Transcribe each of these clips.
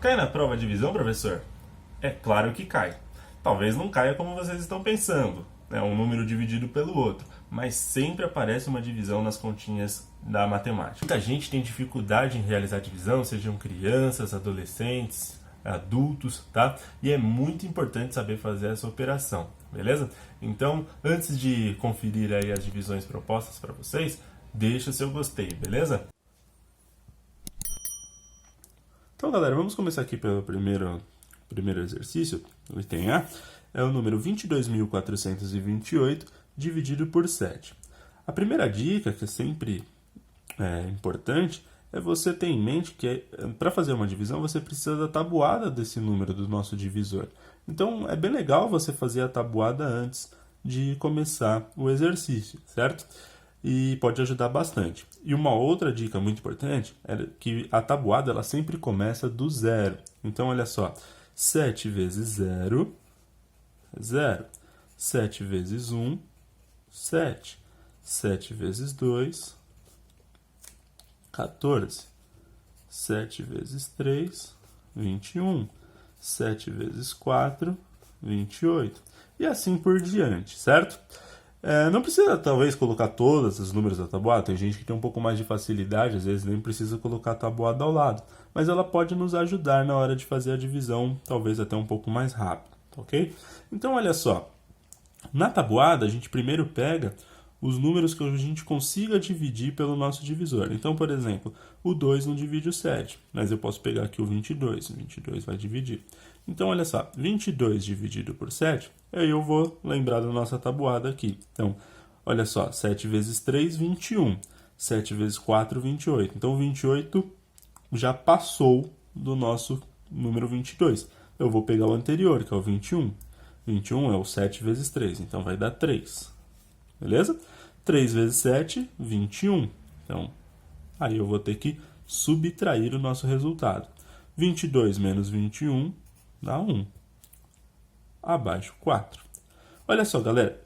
Cai na prova de divisão, professor? É claro que cai. Talvez não caia como vocês estão pensando, né? Um número dividido pelo outro, mas sempre aparece uma divisão nas continhas da matemática. Muita gente tem dificuldade em realizar divisão, sejam crianças, adolescentes, adultos, tá? E é muito importante saber fazer essa operação, beleza? Então, antes de conferir aí as divisões propostas para vocês, deixa o seu gostei, beleza? Então, galera, vamos começar aqui pelo primeiro exercício, o item A, é o número 22.428 dividido por 7. A primeira dica, que é sempre importante, é você ter em mente que para fazer uma divisão você precisa da tabuada desse número do nosso divisor. Então, é bem legal você fazer a tabuada antes de começar o exercício, certo? E pode ajudar bastante. E uma outra dica muito importante é que a tabuada ela sempre começa do zero. Então, olha só, 7 vezes 0 é 0. 7 vezes 1, 7. 7 vezes 2, 14. 7 vezes 3, 21. 7 vezes 4, 28. E assim por diante, certo? Não precisa, talvez, colocar todos os números da tabuada. Tem gente que tem um pouco mais de facilidade, às vezes nem precisa colocar a tabuada ao lado. Mas ela pode nos ajudar na hora de fazer a divisão, talvez até um pouco mais rápido, ok? Então, olha só. Na tabuada, a gente primeiro pega os números que a gente consiga dividir pelo nosso divisor. Então, por exemplo, o 2 não divide o 7, mas eu posso pegar aqui o 22. O 22 vai dividir. Então, olha só, 22 dividido por 7, aí eu vou lembrar da nossa tabuada aqui. Então, olha só, 7 vezes 3, 21. 7 vezes 4, 28. Então, 28 já passou do nosso número 22. Eu vou pegar o anterior, que é o 21. 21 é o 7 vezes 3, então vai dar 3. Beleza? 3 vezes 7, 21. Então, aí eu vou ter que subtrair o nosso resultado. 22 menos 21 dá 1. Abaixo, 4. Olha só, galera.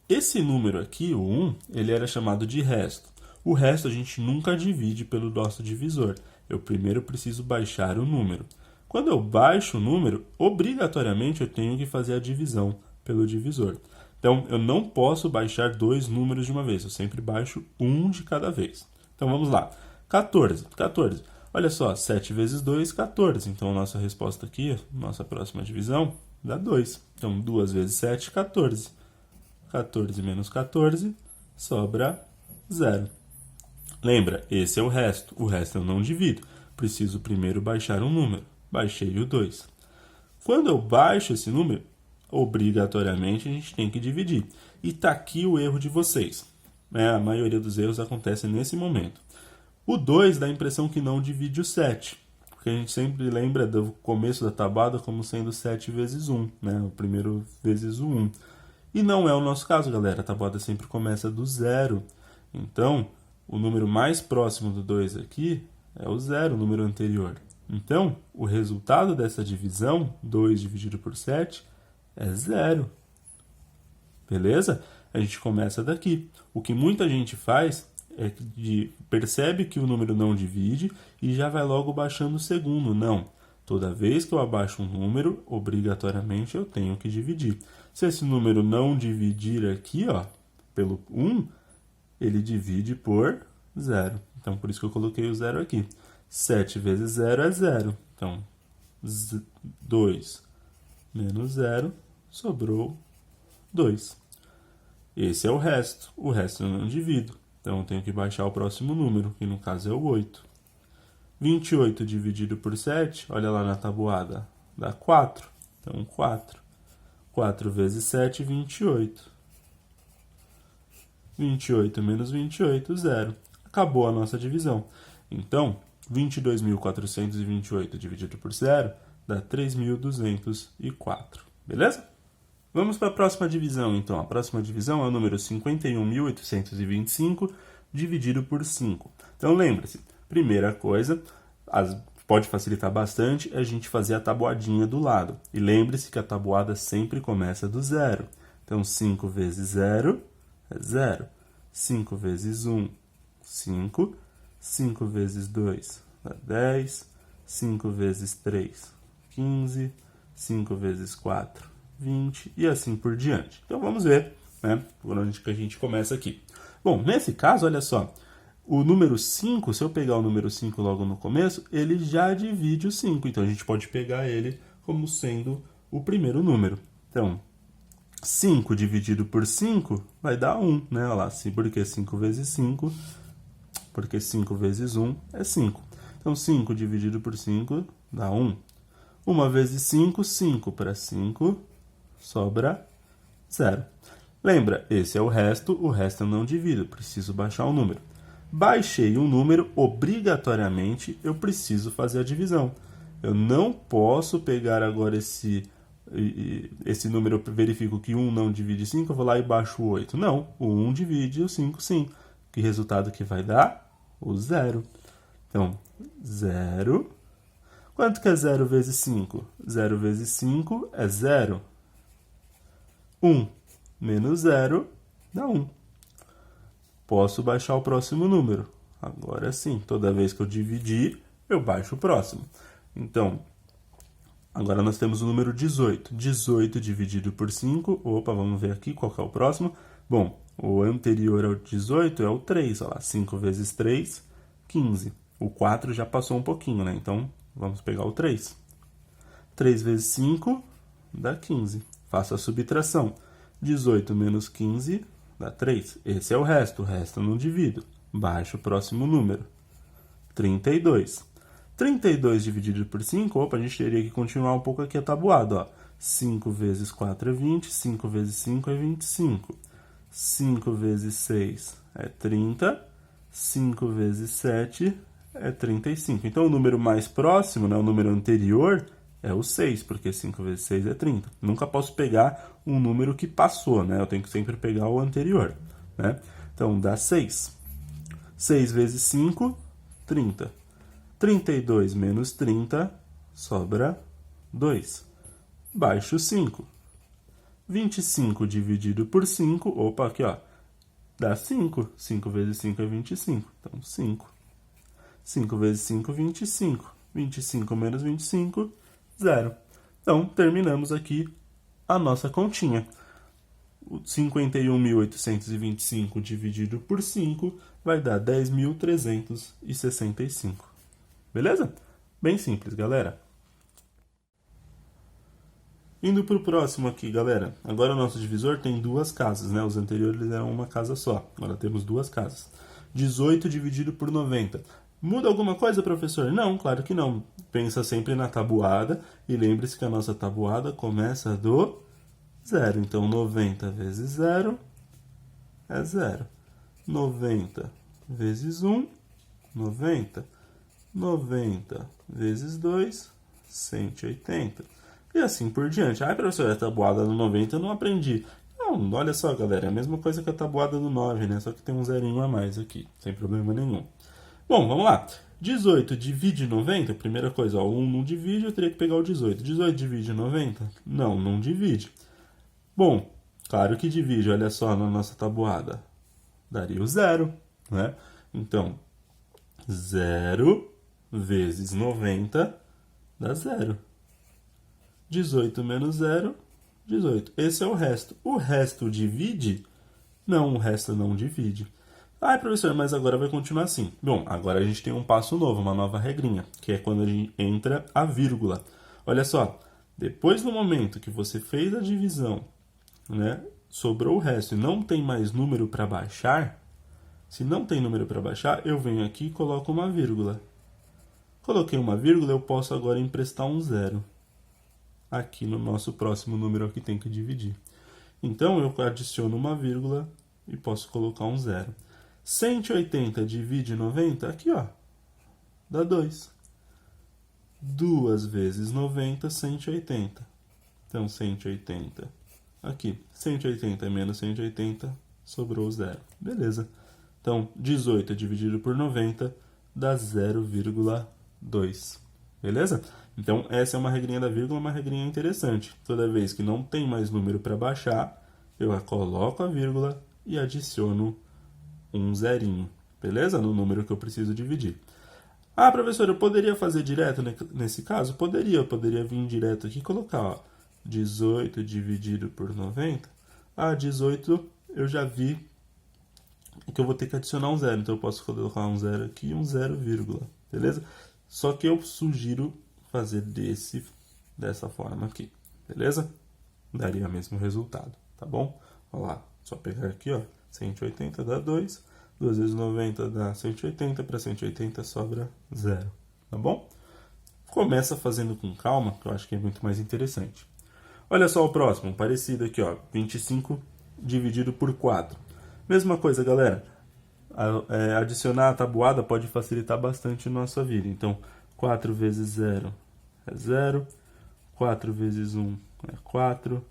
Esse número aqui, o 1, ele era chamado de resto. O resto a gente nunca divide pelo nosso divisor. Eu primeiro preciso baixar o número. Quando eu baixo o número, obrigatoriamente eu tenho que fazer a divisão pelo divisor. Então, eu não posso baixar dois números de uma vez. Eu sempre baixo um de cada vez. Então, vamos lá. 14. 14. Olha só, 7 vezes 2, 14. Então, a nossa resposta aqui, nossa próxima divisão, dá 2. Então, 2 vezes 7, 14. 14 menos 14, sobra 0. Lembra, esse é o resto. O resto eu não divido. Preciso primeiro baixar um número. Baixei o 2. Quando eu baixo esse número, obrigatoriamente a gente tem que dividir. E está aqui o erro de vocês. A maioria dos erros acontece nesse momento. O 2 dá a impressão que não divide o 7. Porque a gente sempre lembra do começo da tabuada como sendo 7 vezes 1. Né? O primeiro vezes o 1. E não é o nosso caso, galera. A tabuada sempre começa do 0. Então, o número mais próximo do 2 aqui é o 0, o número anterior. Então, o resultado dessa divisão, 2 dividido por 7, é 0. Beleza? A gente começa daqui. O que muita gente faz é que percebe que o número não divide e já vai logo baixando o segundo. Não. Toda vez que eu abaixo um número, obrigatoriamente eu tenho que dividir. Se esse número não dividir aqui, ó, pelo 1, ele divide por 0. Então, por isso que eu coloquei o 0 aqui. 7 vezes 0 é 0. Então, 2 menos 0, sobrou 2. Esse é o resto. O resto eu não divido. Então, eu tenho que baixar o próximo número, que no caso é o 8. 28 dividido por 7, olha lá na tabuada, dá 4. Então, 4. 4 vezes 7, 28. 28 menos 28, 0. Acabou a nossa divisão. Então, 22.428 dividido por 0 dá 3.204. Beleza? Vamos para a próxima divisão, então. A próxima divisão é o número 51.825 dividido por 5. Então, lembre-se, primeira coisa, pode facilitar bastante, é a gente fazer a tabuadinha do lado. E lembre-se que a tabuada sempre começa do 0. Então, 5 vezes 0 é 0. 5 vezes 1, 5. 5 vezes 2 dá 10. 5 vezes 3, 15, 5 vezes 4, 20 e assim por diante. Então vamos ver, né, por onde que a gente começa aqui. Bom, nesse caso, olha só, o número 5, se eu pegar o número 5 logo no começo, ele já divide o 5, então a gente pode pegar ele como sendo o primeiro número. Então, 5 dividido por 5 vai dar 1, né? Olha lá, porque 5 vezes 5, porque 5 vezes 1 é 5. Então, 5 dividido por 5 dá 1. 1 vezes 5, 5 para 5, sobra 0. Lembra, esse é o resto eu não divido, preciso baixar um número. Baixei um número, obrigatoriamente eu preciso fazer a divisão. Eu não posso pegar agora esse número, eu verifico que 1 não divide 5, eu vou lá e baixo o 8. Não, o 1 divide o 5 sim. Que resultado que vai dar? O 0. Então, 0. Quanto que é 0 vezes 5? 0 vezes 5 é 0. 1 menos 0 dá 1. Posso baixar o próximo número. Agora sim, toda vez que eu dividir, eu baixo o próximo. Então, agora nós temos o número 18. 18 dividido por 5. Opa, vamos ver aqui qual que é o próximo. Bom, o anterior ao 18 é o 3. Olha lá, 5 vezes 3, 15. O 4 já passou um pouquinho, né? Então, vamos pegar o 3. 3 vezes 5 dá 15. Faço a subtração. 18 menos 15 dá 3. Esse é o resto eu não divido. Baixo o próximo número. 32. 32 dividido por 5, opa, a gente teria que continuar um pouco aqui atabuado, ó. 5 vezes 4 é 20, 5 vezes 5 é 25. 5 vezes 6 é 30, 5 vezes 7 é 35. Então, o número mais próximo, né, o número anterior, é o 6, porque 5 vezes 6 é 30. Nunca posso pegar um número que passou, né? Eu tenho que sempre pegar o anterior, né? Então, dá 6. 6 vezes 5, 30. 32 menos 30, sobra 2. Baixo 5. 25 dividido por 5, opa, aqui, ó, dá 5. 5 vezes 5 é 25, então 5. 5 vezes 5, 25. 25 menos 25, 0. Então, terminamos aqui a nossa continha. 51.825 dividido por 5 vai dar 10.365. Beleza? Bem simples, galera. Indo para o próximo aqui, galera. Agora o nosso divisor tem duas casas, né? Os anteriores eram uma casa só. Agora temos duas casas. 18 dividido por 90. Muda alguma coisa, professor? Não, claro que não. Pensa sempre na tabuada e lembre-se que a nossa tabuada começa do 0. Então, 90 vezes 0 é 0. 90 vezes 1, 90. 90 vezes 2, 180. E assim por diante. Ai, professor, a tabuada no 90 eu não aprendi. Não, olha só, galera, é a mesma coisa que a tabuada no 9, né? Só que tem um zerinho a mais aqui, sem problema nenhum. Bom, vamos lá. 18 divide 90, primeira coisa, ó, 1 não divide, eu teria que pegar o 18. 18 divide 90? Não, não divide. Bom, claro que divide, olha só na nossa tabuada. Daria o 0, né? Então, 0 vezes 90 dá 0. 18 menos 0, 18. Esse é o resto. O resto divide? Não, o resto não divide. Ah, professor, mas agora vai continuar assim. Bom, agora a gente tem um passo novo, uma nova regrinha, que é quando a gente entra a vírgula. Olha só, depois do momento que você fez a divisão, né, sobrou o resto e não tem mais número para baixar, se não tem número para baixar, eu venho aqui e coloco uma vírgula. Coloquei uma vírgula, eu posso agora emprestar um 0. Aqui no nosso próximo número que tem que dividir. Então, eu adiciono uma vírgula e posso colocar um 0. 180 divide 90, aqui ó, dá 2. 2 vezes 90, 180. Então, 180 aqui. 180 menos 180, sobrou 0. Beleza. Então, 18 dividido por 90 dá 0,2. Beleza? Então, essa é uma regrinha da vírgula, uma regrinha interessante. Toda vez que não tem mais número para baixar, eu coloco a vírgula e adiciono um zerinho, beleza? No número que eu preciso dividir. Ah, professor, eu poderia fazer direto nesse caso? Poderia, eu poderia vir direto aqui e colocar, ó, 18 dividido por 90. Ah, 18 eu já vi que eu vou ter que adicionar um zero, então eu posso colocar um zero aqui e um zero vírgula, beleza? Só que eu sugiro fazer dessa forma aqui, beleza? Daria o mesmo resultado, tá bom? Olha lá, só pegar aqui, ó, 180 dá 2, 2 vezes 90 dá 180, para 180 sobra 0, tá bom? Começa fazendo com calma, que eu acho que é muito mais interessante. Olha só o próximo, parecido aqui, ó, 25 dividido por 4. Mesma coisa, galera. Adicionar a tabuada pode facilitar bastante a nossa vida. Então, 4 vezes 0 é 0. 4 vezes 1 é 4.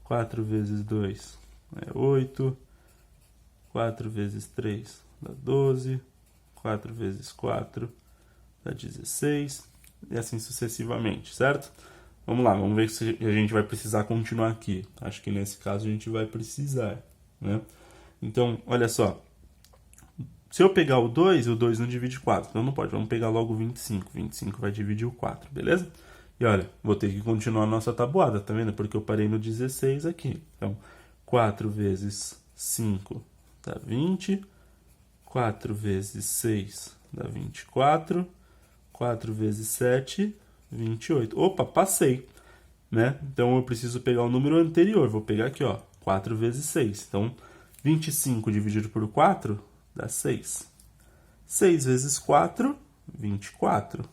4 vezes 2 é 8. 4 vezes 3 dá 12. 4 vezes 4 dá 16. E assim sucessivamente, certo? Vamos lá, vamos ver se a gente vai precisar continuar aqui. Acho que nesse caso a gente vai precisar, né? Então, olha só. Se eu pegar o 2 não divide 4. Então não pode. Vamos pegar logo o 25. 25 vai dividir o 4, beleza? E olha, vou ter que continuar a nossa tabuada, tá vendo? Porque eu parei no 16 aqui. Então, 4 vezes 5 dá 20. 4 vezes 6 dá 24. 4 vezes 7, 28. Opa, passei, né? Então eu preciso pegar o número anterior. Vou pegar aqui, ó, 4 vezes 6. Então, 25 dividido por 4 dá 6. 6 vezes 4, 24.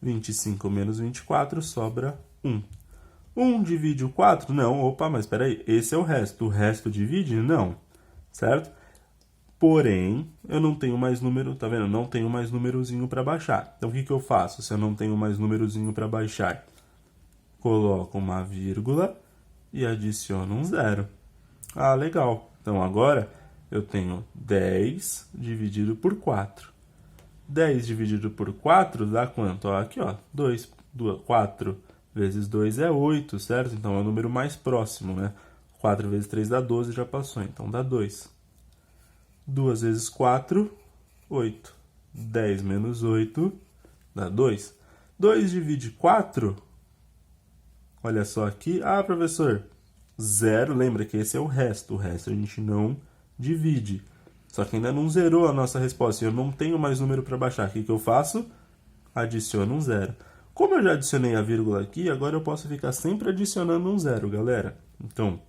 25 menos 24 sobra 1. 1 divide o 4? Não. Opa, mas espera aí. Esse é o resto. O resto divide? Não. Certo? Porém, eu não tenho mais número, tá vendo? Não tenho mais númerozinho para baixar. Então, o que eu faço se eu não tenho mais númerozinho para baixar? Coloco uma vírgula e adiciono um zero. Ah, legal. Então, agora eu tenho 10 dividido por 4. 10 dividido por 4 dá quanto? Ó, aqui, ó, 4 vezes 2 é 8, certo? Então, é o número mais próximo, né? 4 vezes 3 dá 12, já passou, então dá 2. 2 vezes 4, 8. 10 menos 8 dá 2. 2 divide 4, olha só aqui. Ah, professor, 0, lembra que esse é o resto. O resto a gente não divide. Só que ainda não zerou a nossa resposta. Eu não tenho mais número para baixar. O que eu faço? Adiciono um zero. Como eu já adicionei a vírgula aqui, agora eu posso ficar sempre adicionando um zero, galera. Então,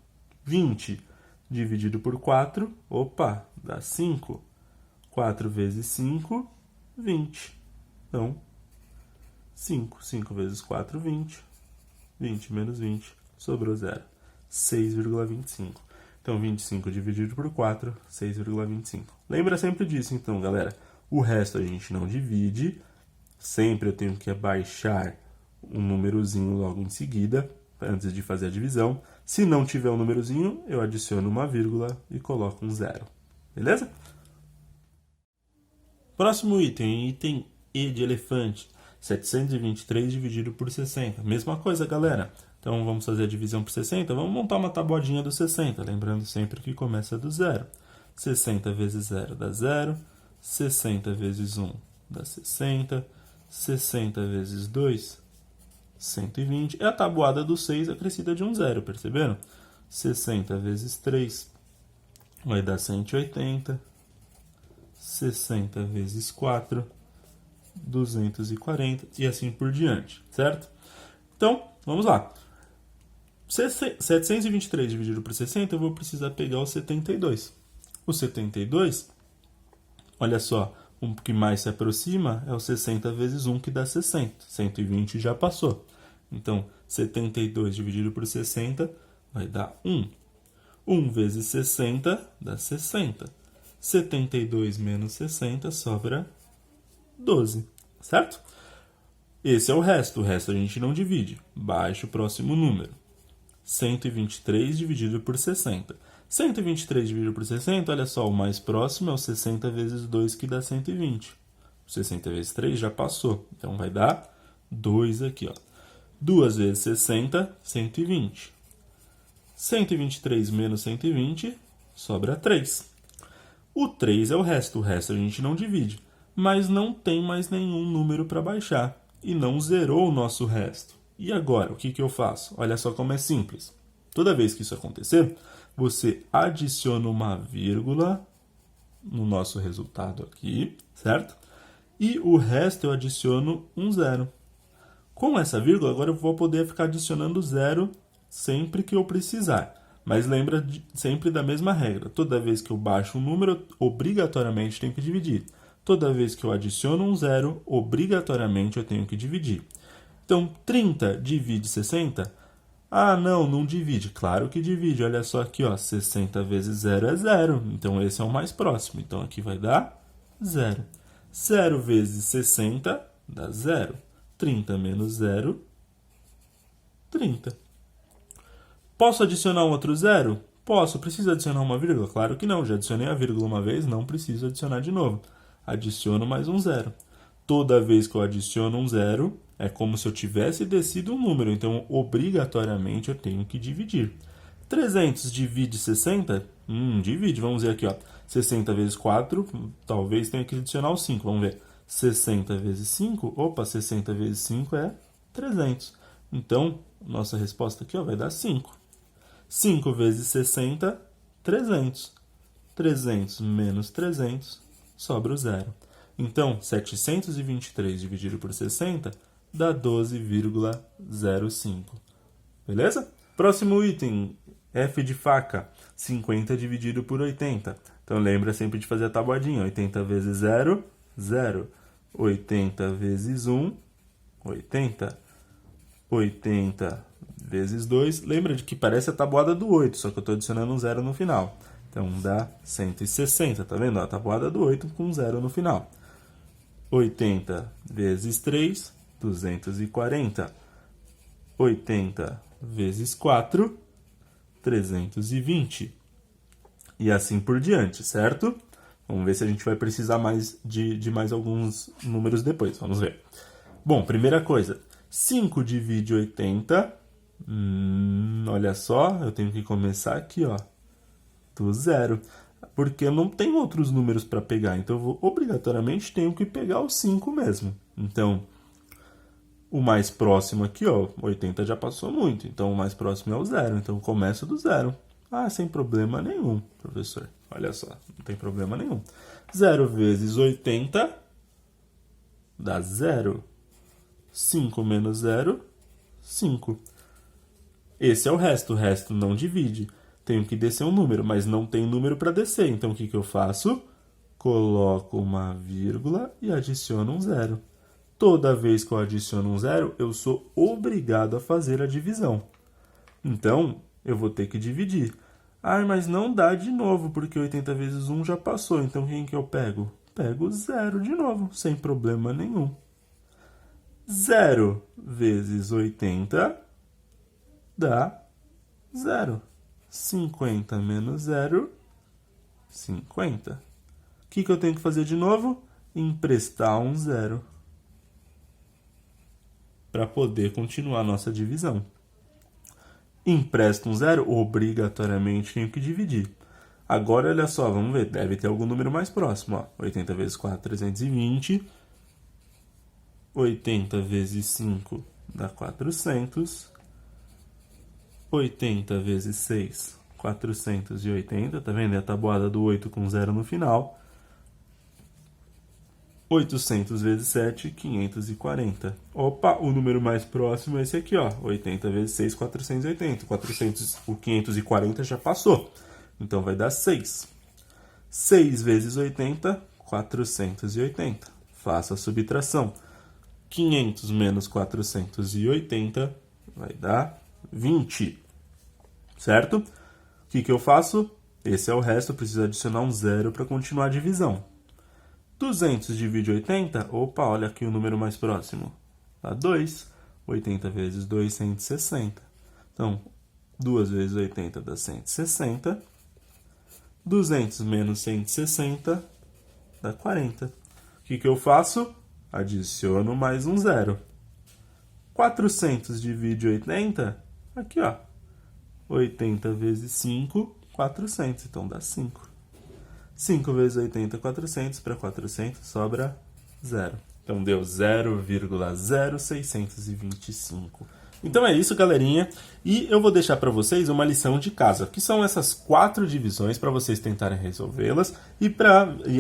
20 dividido por 4, opa, dá 5. 4 vezes 5, 20. Então, 5. 5 vezes 4, 20. 20 menos 20, sobrou 0. 6,25. Então, 25 dividido por 4, 6,25. Lembra sempre disso, então, galera. O resto a gente não divide. Sempre eu tenho que abaixar um númerozinho logo em seguida, antes de fazer a divisão. Se não tiver um númerozinho, eu adiciono uma vírgula e coloco um zero. Beleza? Próximo item, item E de elefante. 723 dividido por 60. Mesma coisa, galera. Então, vamos fazer a divisão por 60. Vamos montar uma tabuadinha do 60. Lembrando sempre que começa do zero. 60 vezes 0 dá 0. 60 vezes 1 dá 60. 60 vezes 2, 120. É a tabuada do 6 acrescida de um zero, perceberam? 60 vezes 3 vai dar 180. 60 vezes 4, 240 e assim por diante, certo? Então, vamos lá. 723 dividido por 60, eu vou precisar pegar o 72. O 72, olha só, o que mais se aproxima é o 60 vezes 1, que dá 60. 120 já passou. Então, 72 dividido por 60 vai dar 1. 1 vezes 60 dá 60. 72 menos 60 sobra 12, certo? Esse é o resto a gente não divide. Baixa o próximo número. 123 dividido por 60. 123 dividido por 60, olha só, o mais próximo é o 60 vezes 2, que dá 120. 60 vezes 3 já passou, então vai dar 2 aqui, ó. 2 vezes 60, 120. 123 menos 120, sobra 3. O 3 é o resto a gente não divide. mas não tem mais nenhum número para baixar e não zerou o nosso resto. E agora, o que eu faço? Olha só como é simples. Toda vez que isso acontecer, você adiciona uma vírgula no nosso resultado aqui, certo? E o resto eu adiciono um zero. Com essa vírgula, agora eu vou poder ficar adicionando zero sempre que eu precisar. Mas lembra sempre da mesma regra. Toda vez que eu baixo um número, obrigatoriamente tenho que dividir. Toda vez que eu adiciono um zero, obrigatoriamente eu tenho que dividir. Então, 30 divide 60? Ah, não divide. Claro que divide. Olha só aqui, ó, 60 vezes 0 é 0. Então, esse é o mais próximo. Então, aqui vai dar 0. 0 vezes 60 dá 0. 30 menos 0, 30. Posso adicionar um outro zero? Posso. Preciso adicionar uma vírgula? Claro que não. Já adicionei a vírgula uma vez, não preciso adicionar de novo. Adiciono mais um zero. Toda vez que eu adiciono um zero, é como se eu tivesse descido um número. Então, obrigatoriamente, eu tenho que dividir. 300 divide 60? Divide. Vamos ver aqui, ó. 60 vezes 4, talvez tenha que adicionar o 5. Vamos ver. 60 vezes 5, opa, 60 vezes 5 é 300. Então, nossa resposta aqui ó, vai dar 5. 5 vezes 60, 300. 300 menos 300, sobra o zero. Então, 723 dividido por 60 dá 12,05. Beleza? Próximo item, F de faca, 50 dividido por 80. Então, lembra sempre de fazer a tabuadinha. 80 vezes 0, 0. 80 vezes 1, 80. 80 vezes 2. Lembra de que parece a tabuada do 8, só que eu estou adicionando um zero no final. Então, dá 160, tá vendo? A tabuada do 8 com um zero no final. 80 vezes 3, 240. 80 vezes 4, 320. E assim por diante, certo? Vamos ver se a gente vai precisar mais de mais alguns números depois. Vamos ver. Bom, primeira coisa. 5 divide 80. Olha só, eu tenho que começar aqui, ó, do zero. Porque eu não tenho outros números para pegar. Então, eu vou, obrigatoriamente tenho que pegar o 5 mesmo. Então, o mais próximo aqui, ó, 80 já passou muito. Então, o mais próximo é o zero. Então, eu começo do zero. Ah, sem problema nenhum, professor. Olha só, não tem problema nenhum. 0 vezes 80 dá 0. 5 menos 0, 5. Esse é o resto não divide. Tenho que descer um número, mas não tem número para descer. Então, o que eu faço? Coloco uma vírgula e adiciono um zero. Toda vez que eu adiciono um zero, eu sou obrigado a fazer a divisão. Então, eu vou ter que dividir. Ah, mas não dá de novo, porque 80 vezes 1 já passou. Então, quem que eu pego? Pego 0 de novo, sem problema nenhum. 0 vezes 80 dá 0. 50 menos 0, 50. O que eu tenho que fazer de novo? Emprestar um zero para poder continuar a nossa divisão. Empresto um zero, obrigatoriamente tenho que dividir. Agora, olha só, vamos ver, deve ter algum número mais próximo. Ó. 80 vezes 4, 320. 80 vezes 5 dá 400. 80 vezes 6, 480. Tá vendo? É a tabuada do 8 com 0 no final. 800 vezes 7, 540. Opa, o número mais próximo é esse aqui, ó. 80 vezes 6, 480. 400, o 540 já passou. Então, vai dar 6. 6 vezes 80, 480. Faça a subtração. 500 menos 480 vai dar 20. Certo? O que eu faço? Esse é o resto, eu preciso adicionar um zero para continuar a divisão. 200 divide 80, opa, olha aqui o número mais próximo. Dá 2. 80 vezes 2, 160. Então, 2 vezes 80 dá 160. 200 menos 160 dá 40. O que eu faço? Adiciono mais um zero. 400 divide 80, aqui ó. 80 vezes 5, 400, então dá 5. 5 vezes 80, 400. Para 400 sobra 0. Então deu 0,0625. Então é isso, galerinha. E eu vou deixar para vocês uma lição de casa, que são essas 4 divisões para vocês tentarem resolvê-las e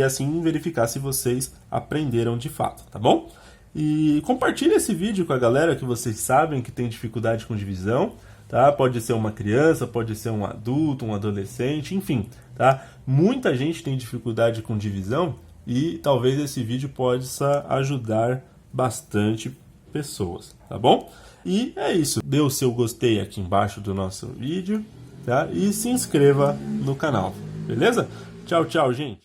assim verificar se vocês aprenderam de fato, tá bom? E compartilhe esse vídeo com a galera que vocês sabem que tem dificuldade com divisão, tá? Pode ser uma criança, pode ser um adulto, um adolescente, enfim, tá? Muita gente tem dificuldade com divisão e talvez esse vídeo possa ajudar bastante pessoas, tá bom? E é isso. Dê o seu gostei aqui embaixo do nosso vídeo, tá? E se inscreva no canal, beleza? Tchau, tchau, gente!